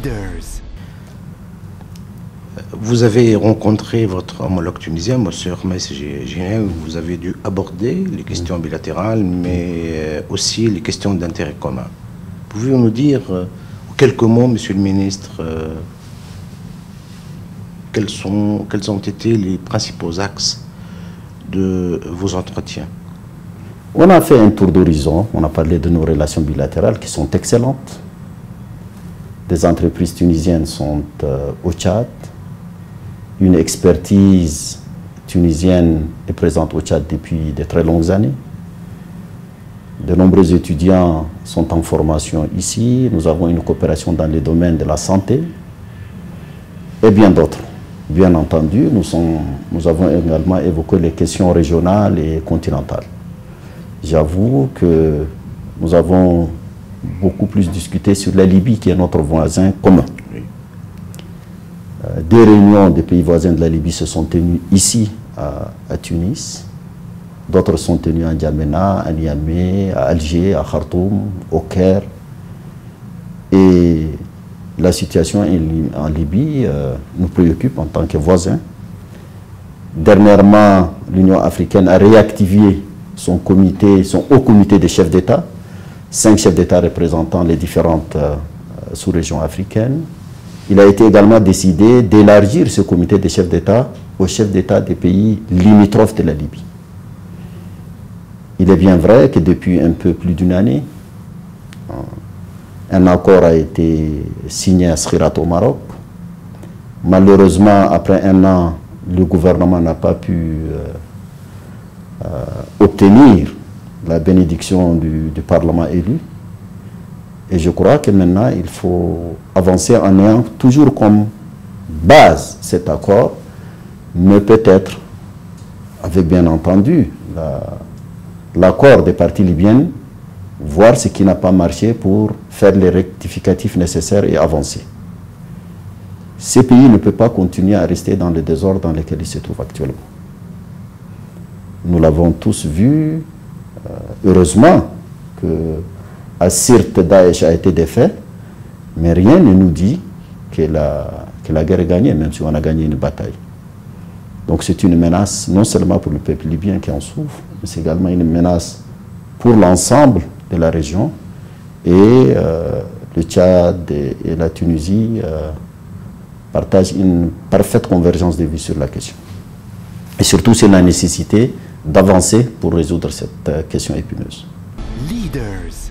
Leaders. Vous avez rencontré votre homologue tunisien, M. Hermès Général, où vous avez dû aborder les questions bilatérales, mais aussi les questions d'intérêt commun. Pouvez-vous nous dire, en quelques mots, Monsieur le ministre, quels ont été les principaux axes de vos entretiens? On a fait un tour d'horizon, on a parlé de nos relations bilatérales qui sont excellentes. Des entreprises tunisiennes sont au Tchad. Une expertise tunisienne est présente au Tchad depuis de très longues années. De nombreux étudiants sont en formation ici. Nous avons une coopération dans les domaines de la santé et bien d'autres. Bien entendu, nous avons également évoqué les questions régionales et continentales. J'avoue que nous avons beaucoup plus discuté sur la Libye, qui est notre voisin commun. Des réunions des pays voisins de la Libye se sont tenues ici, à Tunis. D'autres sont tenues à N'Djamena, à Niamey, à Alger, à Khartoum, au Caire. Et la situation en Libye nous préoccupe en tant que voisins. Dernièrement, l'Union africaine a réactivé son haut comité des chefs d'État, 5 chefs d'État représentant les différentes sous-régions africaines. Il a été également décidé d'élargir ce comité des chefs d'État aux chefs d'État des pays limitrophes de la Libye. Il est bien vrai que depuis un peu plus d'une année, un accord a été signé à Skirat au Maroc. Malheureusement, après un an, le gouvernement n'a pas pu obtenir la bénédiction du Parlement élu. Et je crois que maintenant, il faut avancer en ayant toujours comme base cet accord, mais peut-être avec bien entendu l'accord des parties libyennes, voir ce qui n'a pas marché pour faire les rectificatifs nécessaires et avancer. Ces pays ne peuvent pas continuer à rester dans le désordre dans lequel ils se trouvent actuellement. Nous l'avons tous vu, heureusement que à Sirte, Daesh a été défait, mais rien ne nous dit que la guerre est gagnée, même si on a gagné une bataille. Donc c'est une menace non seulement pour le peuple libyen qui en souffre, mais c'est également une menace pour l'ensemble de la région. Et le Tchad et la Tunisie partagent une parfaite convergence de vues sur la question. Et surtout, c'est la nécessité d'avancer pour résoudre cette question épineuse. Leaders.